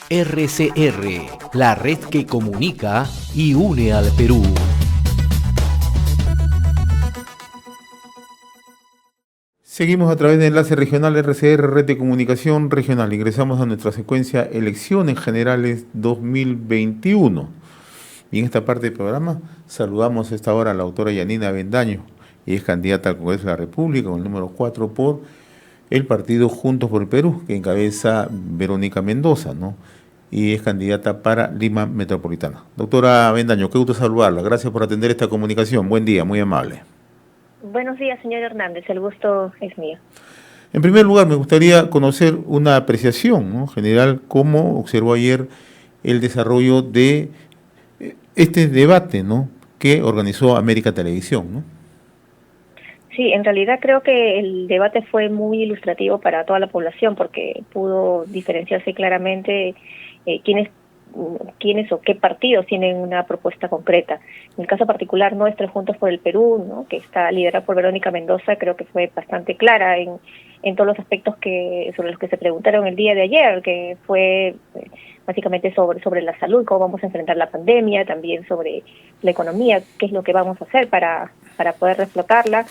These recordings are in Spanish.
RCR, la red que comunica y une al Perú. Seguimos a través de Enlace Regional RCR, Red de Comunicación Regional. Ingresamos a nuestra secuencia Elecciones Generales 2021. Y en esta parte del programa saludamos a esta hora a la doctora Yanina Avendaño. Ella es candidata al Congreso de la República con el número 4 por el partido Juntos por el Perú, que encabeza Verónica Mendoza, ¿no? Y es candidata para Lima Metropolitana. Doctora Avendaño, qué gusto saludarla. Gracias por atender esta comunicación. Buen día, muy amable. Buenos días, señor Hernández. El gusto es mío. En primer lugar, me gustaría conocer una apreciación, ¿no?, general, cómo observó ayer el desarrollo de este debate, ¿no?, que organizó América Televisión, ¿no? Sí, en realidad creo que el debate fue muy ilustrativo para toda la población porque pudo diferenciarse claramente quiénes o qué partidos tienen una propuesta concreta. En el caso particular nuestro, Juntos por el Perú, ¿no?, que está liderado por Verónica Mendoza, creo que fue bastante clara en todos los aspectos sobre los que se preguntaron el día de ayer, que fue básicamente sobre la salud, cómo vamos a enfrentar la pandemia, también sobre la economía, qué es lo que vamos a hacer para poder reflotarla,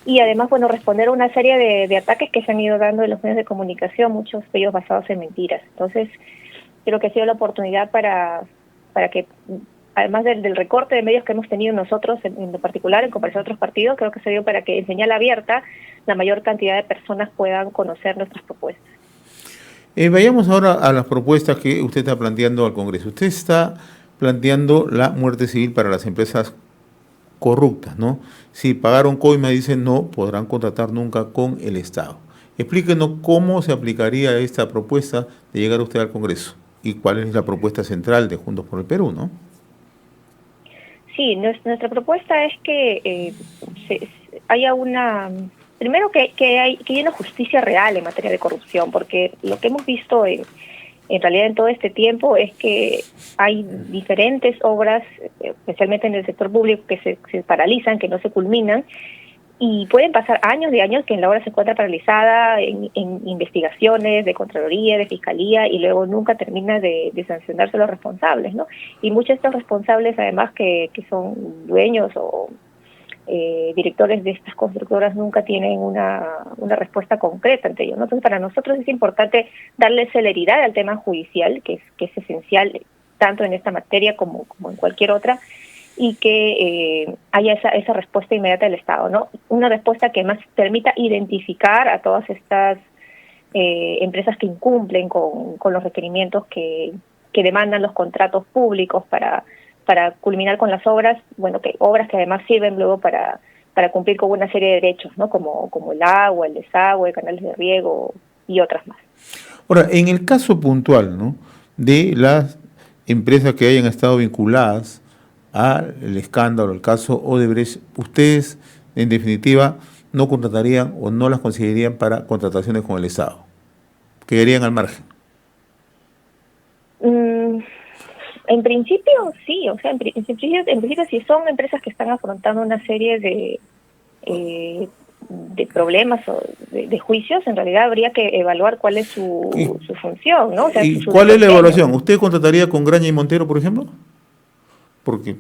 y además, bueno, responder a una serie de ataques que se han ido dando en los medios de comunicación, muchos de ellos basados en mentiras. Entonces, creo que ha sido la oportunidad para que, además del recorte de medios que hemos tenido nosotros, en lo particular, en comparación a otros partidos, creo que se dio para que en señal abierta la mayor cantidad de personas puedan conocer nuestras propuestas. Vayamos ahora a las propuestas que usted está planteando al Congreso. Usted está planteando la muerte civil para las empresas corruptas, ¿no? Si pagaron coima, dicen, no podrán contratar nunca con el Estado. Explíquenos cómo se aplicaría esta propuesta de llegar usted al Congreso y cuál es la propuesta central de Juntos por el Perú, ¿no? Sí, nuestra propuesta es que haya primero que haya una justicia real en materia de corrupción, porque lo que hemos visto en realidad en todo este tiempo es que hay diferentes obras, especialmente en el sector público, que se paralizan, que no se culminan, y pueden pasar años de años que la obra se encuentra paralizada en investigaciones de Contraloría, de Fiscalía, y luego nunca termina de sancionarse a los responsables, ¿no? Y muchos de estos responsables, además, que son dueños o directores de estas constructoras, nunca tienen una respuesta concreta ante ellos, ¿no? Entonces, para nosotros es importante darle celeridad al tema judicial, que es esencial tanto en esta materia como en cualquier otra, y que haya esa respuesta inmediata del Estado, ¿no? Una respuesta que más permita identificar a todas estas empresas que incumplen con los requerimientos que demandan los contratos públicos para culminar con las obras, bueno, obras que además sirven luego para cumplir con una serie de derechos, ¿no? Como el agua, el desagüe, canales de riego y otras más. Ahora, en el caso puntual, ¿no?, de las empresas que hayan estado vinculadas al escándalo, el caso Odebrecht, ustedes, en definitiva, no contratarían o no las considerarían para contrataciones con el Estado. Quedarían al margen. En principio, sí. O sea, en principio, si son empresas que están afrontando una serie de problemas o de juicios, en realidad habría que evaluar cuál es su función, ¿no? O sea, ¿Y cuál es la evaluación? ¿Usted contrataría con Graña y Montero, por ejemplo? Porque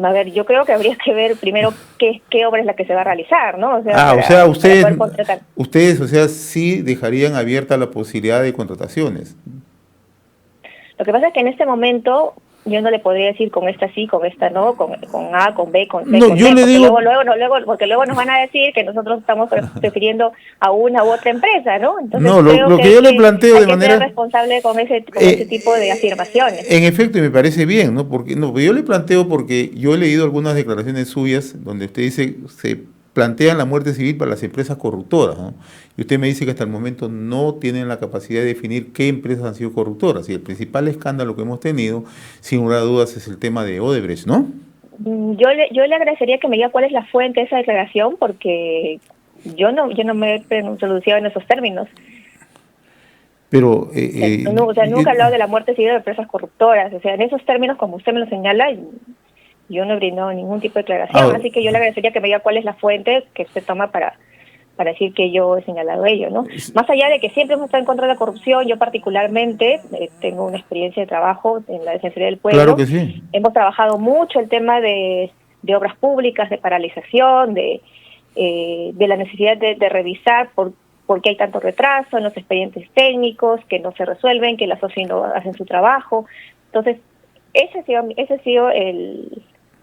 a ver, yo creo que habría que ver primero qué obra es la que se va a realizar, ¿no? O sea, ustedes, o sea, sí dejarían abierta la posibilidad de contrataciones. Lo que pasa es que en este momento yo no le podría decir con esta sí, con esta no, con A, con B, con C, no, con yo D, le digo, porque luego nos van a decir que nosotros estamos prefiriendo a una u otra empresa, ¿no? Entonces, no, lo que yo le planteo de manera ser responsable con ese tipo de afirmaciones. En efecto, y me parece bien, ¿no? Porque yo le planteo porque yo he leído algunas declaraciones suyas donde usted dice se plantean la muerte civil para las empresas corruptoras, ¿no? Y usted me dice que hasta el momento no tienen la capacidad de definir qué empresas han sido corruptoras. Y el principal escándalo que hemos tenido, sin lugar a dudas, es el tema de Odebrecht, ¿no? Yo le agradecería que me diga cuál es la fuente de esa declaración, porque yo no me he pronunciado en esos términos. Pero nunca he hablado de la muerte civil de empresas corruptoras. O sea, en esos términos, como usted me lo señala, yo no he brindado ningún tipo de declaración. Así que yo le agradecería que me diga cuál es la fuente que se toma para para decir que yo he señalado ello, ¿no? Más allá de que siempre hemos estado en contra de la corrupción, yo particularmente tengo una experiencia de trabajo en la Defensoría del Pueblo. Claro que sí. Hemos trabajado mucho el tema de obras públicas, de paralización, de la necesidad de revisar por qué hay tanto retraso en los expedientes técnicos, que no se resuelven, que las OSI no hacen su trabajo. Entonces, ese ha sido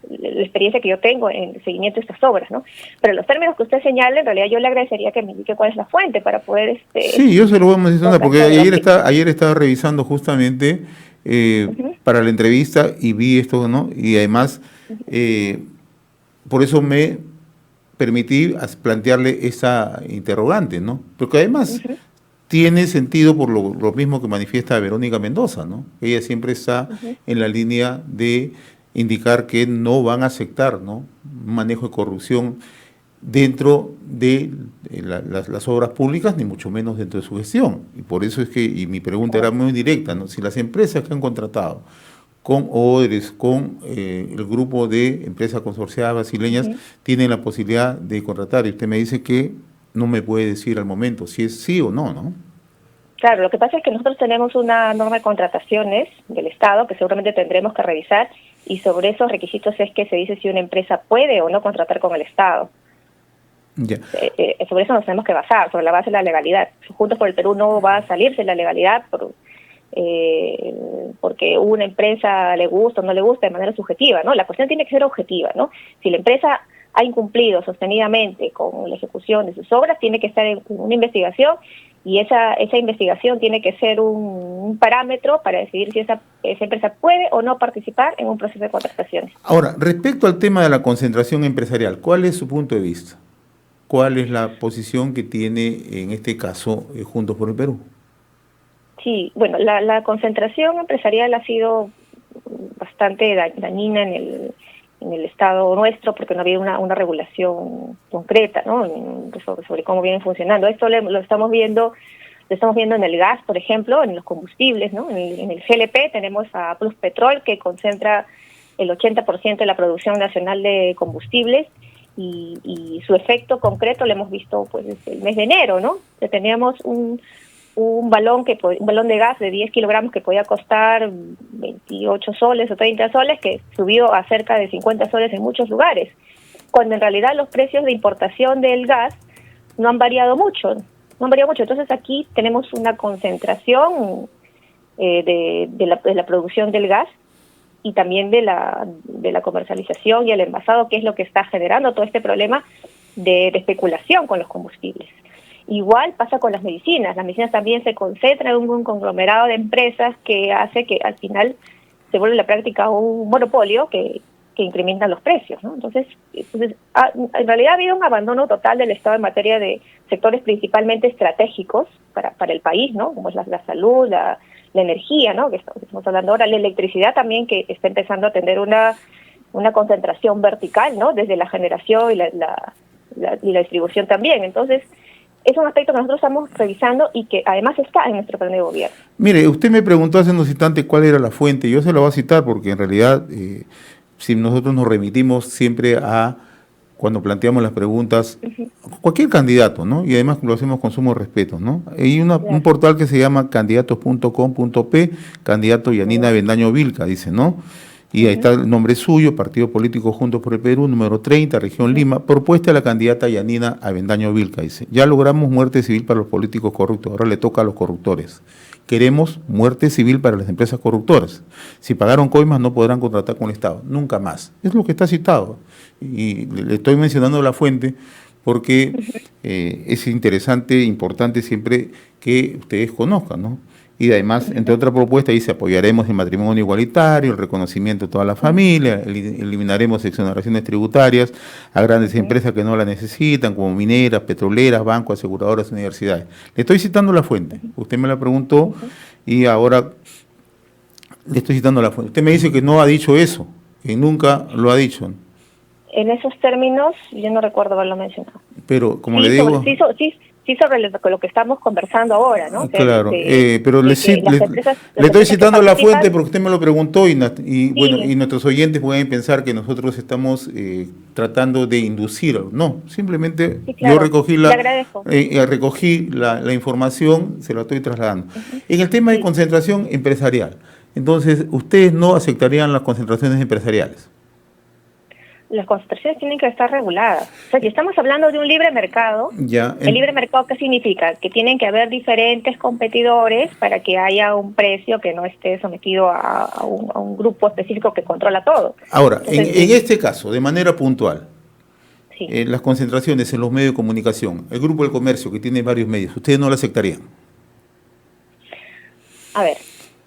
la experiencia que yo tengo en el seguimiento de estas obras, ¿no? Pero los términos que usted señala, en realidad yo le agradecería que me indique cuál es la fuente para poder... Sí, yo se lo voy a mencionar, porque ayer estaba revisando justamente para la entrevista y vi esto, ¿no? Y además, por eso me permití plantearle esa interrogante, ¿no? Porque además tiene sentido por lo mismo que manifiesta Verónica Mendoza, ¿no? Ella siempre está en la línea de indicar que no van a aceptar, ¿no?, un manejo de corrupción dentro de las obras públicas, ni mucho menos dentro de su gestión. Y por eso es que, y mi pregunta era muy directa, ¿no?, si las empresas que han contratado con ODRES, con el grupo de empresas consorciadas brasileñas, tienen la posibilidad de contratar, y usted me dice que no me puede decir al momento si es sí o no, ¿no? Claro, lo que pasa es que nosotros tenemos una norma de contrataciones del Estado que seguramente tendremos que revisar, y sobre esos requisitos es que se dice si una empresa puede o no contratar con el Estado. Ya. Sobre eso nos tenemos que basar, sobre la base de la legalidad. Juntos por el Perú no va a salirse de la legalidad porque una empresa le gusta o no le gusta de manera subjetiva, ¿no? La cuestión tiene que ser objetiva, ¿no? Si la empresa ha incumplido sostenidamente con la ejecución de sus obras, tiene que estar en una investigación, y esa investigación tiene que ser un parámetro para decidir si esa empresa puede o no participar en un proceso de contrataciones. Ahora, respecto al tema de la concentración empresarial, ¿cuál es su punto de vista? ¿Cuál es la posición que tiene en este caso Juntos por el Perú? Sí, bueno, la concentración empresarial ha sido bastante dañina en el Estado nuestro, porque no había una regulación concreta, ¿no?, sobre cómo vienen funcionando. Esto lo estamos viendo en el gas, por ejemplo, en los combustibles, ¿no? En el GLP tenemos a Pluspetrol, que concentra el 80% de la producción nacional de combustibles, y su efecto concreto lo hemos visto pues desde el mes de enero, ¿no? Que teníamos un balón de gas de 10 kilogramos que podía costar 28 soles o 30 soles, que subió a cerca de 50 soles en muchos lugares, cuando en realidad los precios de importación del gas no han variado mucho. Entonces aquí tenemos una concentración de la producción del gas, y también de la comercialización y el envasado, que es lo que está generando todo este problema de especulación con los combustibles. Igual pasa con las medicinas también se concentran en un conglomerado de empresas que hace que al final se vuelve la práctica un monopolio que incrementan los precios, ¿no? Entonces en realidad ha habido un abandono total del Estado en materia de sectores principalmente estratégicos para el país, ¿no?, como es la salud, la energía, ¿no?, que estamos hablando ahora, la electricidad también, que está empezando a tener una concentración vertical, ¿no?, desde la generación y la distribución también. Entonces, es un aspecto que nosotros estamos revisando y que además está en nuestro plan de gobierno. Mire, usted me preguntó hace unos instantes cuál era la fuente. Yo se la voy a citar porque en realidad, si nosotros nos remitimos siempre a cuando planteamos las preguntas, cualquier candidato, ¿no? Y además lo hacemos con sumo respeto, ¿no? Hay un portal que se llama candidatos.com.p, candidato Yanina Avendaño Vilca, dice, ¿no? Y ahí está el nombre suyo, Partido Político Juntos por el Perú, número 30, Región Lima, propuesta a la candidata Yanina Avendaño Vilca, dice: ya logramos muerte civil para los políticos corruptos, ahora le toca a los corruptores. Queremos muerte civil para las empresas corruptoras. Si pagaron coimas no podrán contratar con el Estado, nunca más. Es lo que está citado. Y le estoy mencionando la fuente porque es interesante, importante siempre que ustedes conozcan, ¿no? Y además, entre otras propuestas, dice: apoyaremos el matrimonio igualitario, el reconocimiento de toda la familia, eliminaremos exoneraciones tributarias a grandes empresas que no la necesitan, como mineras, petroleras, bancos, aseguradoras, universidades. Le estoy citando la fuente. Usted me la preguntó y ahora le estoy citando la fuente. Usted me dice que no ha dicho eso, que nunca lo ha dicho. En esos términos, yo no recuerdo haberlo mencionado. Pero, como le digo... sí sobre lo que estamos conversando ahora, ¿no? O sea, Claro, pero le estoy citando la fuente porque usted me lo preguntó bueno, y nuestros oyentes pueden pensar que nosotros estamos tratando de inducir. No, simplemente sí, claro, yo recogí le agradezco. recogí la información, se la estoy trasladando. En el tema de concentración empresarial, entonces, ¿ustedes no aceptarían las concentraciones empresariales? Las concentraciones tienen que estar reguladas. O sea, si estamos hablando de un libre mercado, ¿el libre mercado qué significa? Que tienen que haber diferentes competidores para que haya un precio que no esté sometido a un grupo específico que controla todo. Ahora, entonces, en este caso, de manera puntual, sí. Las concentraciones en los medios de comunicación, el Grupo del Comercio, que tiene varios medios, ¿ustedes no la aceptarían? A ver,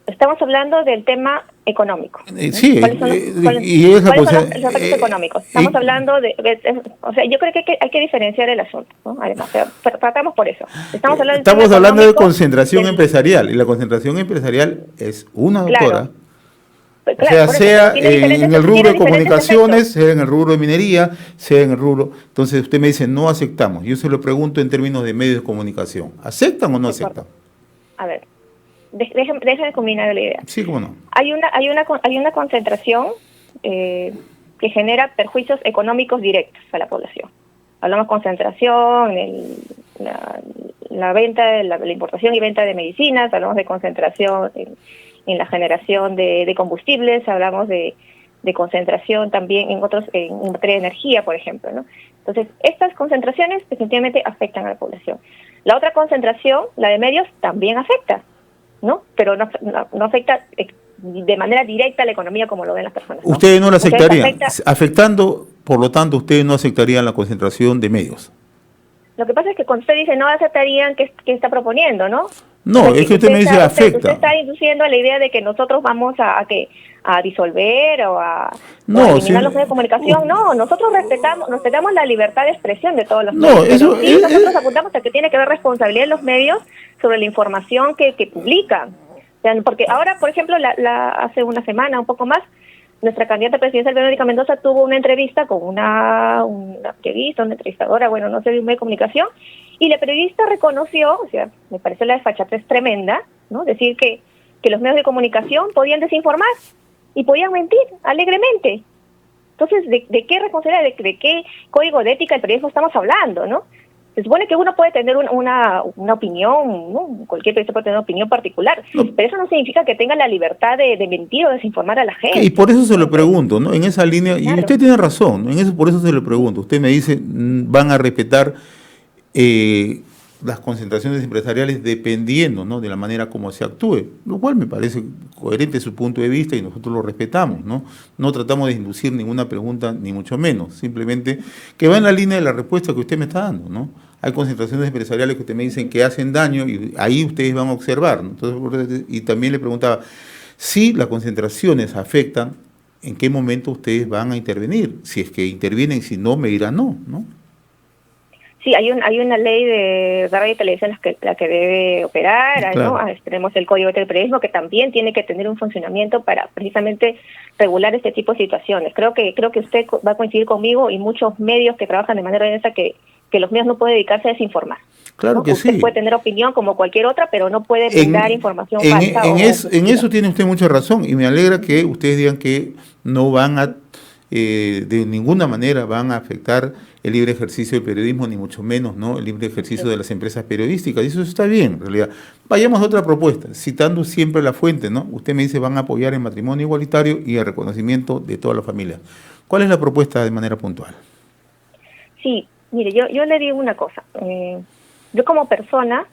estamos hablando del tema económico. Sí, ¿Cuáles son los aspectos económicos? Estamos hablando o sea, yo creo que hay que diferenciar el asunto, ¿no? Además, tratamos por eso. Estamos hablando de concentración empresarial, y la concentración empresarial es una doctora. Claro, o sea, en el rubro de comunicaciones, sea en el rubro de minería, sea en el rubro... Entonces usted me dice, no aceptamos. Yo se lo pregunto en términos de medios de comunicación. ¿Aceptan o no aceptan? A ver. Déjame combinar la idea. Sí, cómo no. Hay una concentración que genera perjuicios económicos directos a la población. Hablamos concentración en la venta, la importación y venta de medicinas, hablamos de concentración en la generación de combustibles, hablamos de concentración también en materia de energía, por ejemplo, ¿no? Entonces, estas concentraciones definitivamente afectan a la población. La otra concentración, la de medios, también afecta, ¿no? Pero no afecta de manera directa a la economía como lo ven las personas, ¿no? Ustedes no la aceptarían. Afectando, por lo tanto, ustedes no aceptarían la concentración de medios. Lo que pasa es que cuando usted dice no aceptarían, ¿qué está proponiendo, no? No, es que usted me dice afecta. Usted está induciendo a la idea de que nosotros vamos a disolver o a eliminar los medios de comunicación. No, nosotros respetamos la libertad de expresión de todos los medios. Nosotros apuntamos a que tiene que haber responsabilidad en los medios sobre la información que publican. O sea, porque ahora, por ejemplo, hace una semana, un poco más, nuestra candidata presidencial, Verónica Mendoza, tuvo una entrevista con una periodista, una entrevistadora, bueno, no sé, de un medio de comunicación, y la periodista reconoció, o sea, me pareció la desfachatez tremenda, ¿no? Decir que los medios de comunicación podían desinformar y podían mentir alegremente. Entonces, ¿de qué responsabilidad, de qué código de ética del periodismo estamos hablando, no? Se supone que uno puede tener una opinión, ¿no? Cualquier periodista puede tener una opinión particular, pero eso no significa que tenga la libertad de mentir o desinformar a la gente. Y por eso se lo pregunto, ¿no? En esa línea, claro. Y usted tiene razón, por eso se lo pregunto. Usted me dice, van a respetar las concentraciones empresariales dependiendo, ¿no?, de la manera como se actúe, lo cual me parece coherente su punto de vista y nosotros lo respetamos, ¿no? No tratamos de inducir ninguna pregunta, ni mucho menos, simplemente que va en la línea de la respuesta que usted me está dando, ¿no? Hay concentraciones empresariales que usted me dicen que hacen daño y ahí ustedes van a observar, ¿no? Entonces, y también le preguntaba, si las concentraciones afectan, ¿en qué momento ustedes van a intervenir? Si es que intervienen, si no, me dirán no, ¿no? Sí, hay una ley de radio y televisión la que debe operar, claro, ¿no? Tenemos el Código del Periodismo que también tiene que tener un funcionamiento para precisamente regular este tipo de situaciones. Creo que usted va a coincidir conmigo y muchos medios que trabajan de manera honesta que los medios no pueden dedicarse a desinformar. Claro, ¿no? Que usted sí. Puede tener opinión como cualquier otra, pero no puede brindar información falsa. En eso tiene usted mucha razón y me alegra que ustedes digan que no van a de ninguna manera van a afectar el libre ejercicio del periodismo, ni mucho menos, ¿no?, el libre ejercicio de las empresas periodísticas, y eso está bien, en realidad. Vayamos a otra propuesta, citando siempre la fuente, ¿no? Usted me dice van a apoyar el matrimonio igualitario y el reconocimiento de toda la familia. ¿Cuál es la propuesta de manera puntual? Sí, mire, yo le digo una cosa. Yo como persona,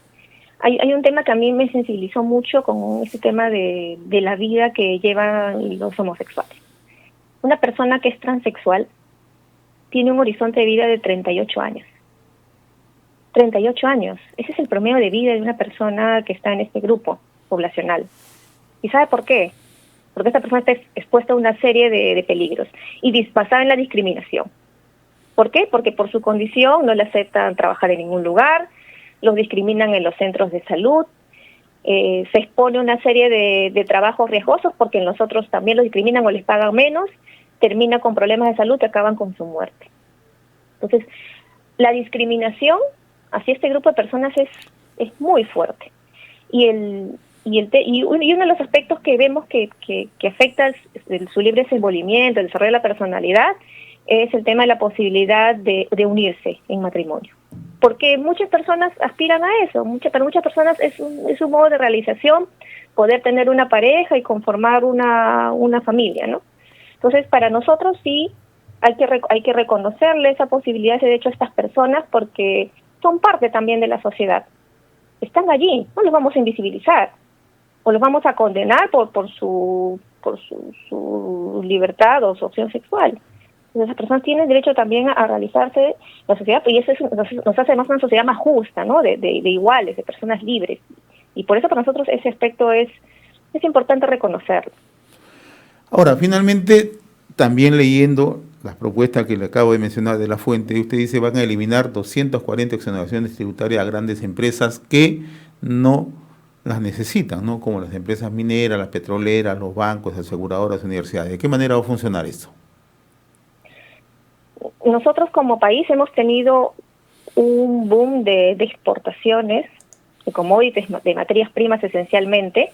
hay un tema que a mí me sensibilizó mucho con ese tema de la vida que llevan los homosexuales. Una persona que es transexual tiene un horizonte de vida de 38 años. 38 años. Ese es el promedio de vida de una persona que está en este grupo poblacional. ¿Y sabe por qué? Porque esta persona está expuesta a una serie de peligros y basada en la discriminación. ¿Por qué? Porque por su condición no le aceptan trabajar en ningún lugar, los discriminan en los centros de salud, se expone a una serie de trabajos riesgosos porque en los otros también los discriminan o les pagan menos, termina con problemas de salud que acaban con su muerte. Entonces, la discriminación hacia este grupo de personas es muy fuerte. Y uno de los aspectos que vemos que afecta su libre desenvolvimiento, el desarrollo de la personalidad, es el tema de la posibilidad de unirse en matrimonio. Porque muchas personas aspiran a eso, para muchas personas es un modo de realización poder tener una pareja y conformar una familia, ¿no? Entonces, para nosotros sí hay que reconocerle esa posibilidad, ese derecho a estas personas, porque son parte también de la sociedad. Están allí, no los vamos a invisibilizar o los vamos a condenar por su libertad o su opción sexual. Entonces, las personas tienen derecho también a realizarse en la sociedad, y eso nos hace más una sociedad más justa, ¿no? De iguales, de personas libres. Y por eso para nosotros ese aspecto es importante reconocerlo. Ahora, finalmente, también leyendo las propuestas que le acabo de mencionar de la fuente, usted dice van a eliminar 240 exoneraciones tributarias a grandes empresas que no las necesitan, ¿no? Como las empresas mineras, las petroleras, los bancos, aseguradoras, universidades. ¿De qué manera va a funcionar esto? Nosotros como país hemos tenido un boom de exportaciones de commodities, de materias primas esencialmente,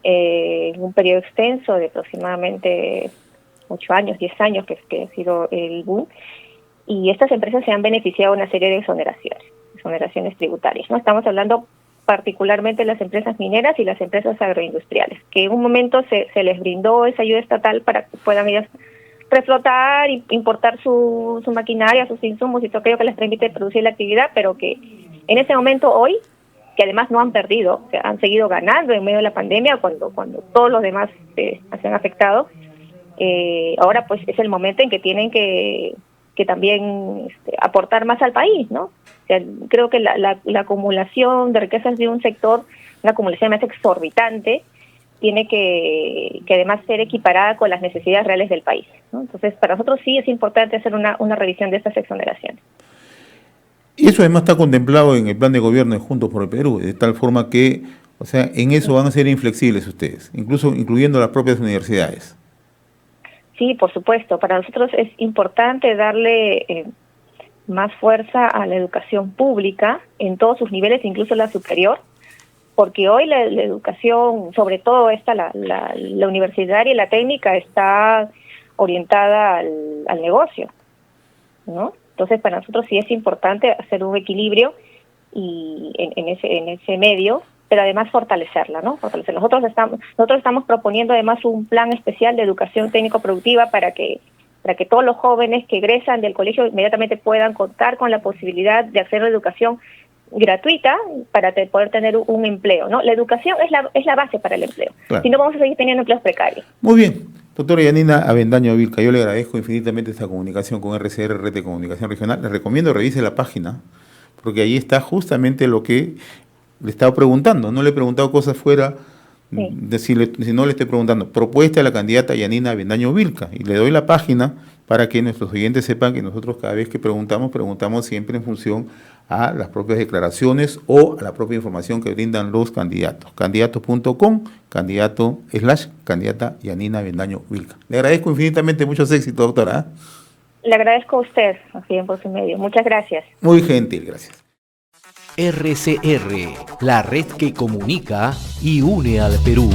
en un periodo extenso de aproximadamente 8 años, 10 años que ha sido el boom, y estas empresas se han beneficiado de una serie de exoneraciones tributarias, ¿no? Estamos hablando particularmente de las empresas mineras y las empresas agroindustriales, que en un momento se les brindó esa ayuda estatal para que puedan ellas reflotar, importar su maquinaria, sus insumos y todo aquello que les permite producir la actividad, pero que en ese momento hoy, que además no han perdido, o sea, han seguido ganando en medio de la pandemia cuando todos los demás se han afectado, ahora pues es el momento en que tienen que también aportar más al país, ¿no? O sea, creo que la acumulación de riquezas de un sector, una acumulación más exorbitante, tiene que además ser equiparada con las necesidades reales del país, ¿no? Entonces, para nosotros sí es importante hacer una revisión de estas exoneraciones. Y eso además está contemplado en el plan de gobierno de Juntos por el Perú, de tal forma que, o sea, en eso van a ser inflexibles ustedes, incluso incluyendo las propias universidades. Sí, por supuesto. Para nosotros es importante darle más fuerza a la educación pública en todos sus niveles, incluso la superior, porque hoy la educación, sobre todo la universitaria y la técnica, está orientada al negocio, ¿no? Entonces, para nosotros sí es importante hacer un equilibrio y en ese medio, pero además fortalecerla, ¿no? Nosotros estamos proponiendo además un plan especial de educación técnico-productiva para que todos los jóvenes que egresan del colegio inmediatamente puedan contar con la posibilidad de acceder a educación gratuita para poder tener un empleo, ¿no? La educación es la base para el empleo. Claro. Si no, vamos a seguir teniendo empleos precarios. Muy bien. Doctora Yanina Avendaño Vilca, yo le agradezco infinitamente esta comunicación con RCR, Red de Comunicación Regional. Le recomiendo revise la página, porque ahí está justamente lo que le estaba preguntando. No le he preguntado cosas fuera, si no le estoy preguntando. Propuesta de la candidata Yanina Avendaño Vilca. Y le doy la página para que nuestros oyentes sepan que nosotros cada vez que preguntamos siempre en función a las propias declaraciones o a la propia información que brindan los candidatos. Candidatos.com, candidata Yanina Avendaño Vilca. Le agradezco infinitamente, muchos éxitos, doctora. Le agradezco a usted, así en Voz y Medio. Muchas gracias. Muy gentil, gracias. RCR, la red que comunica y une al Perú.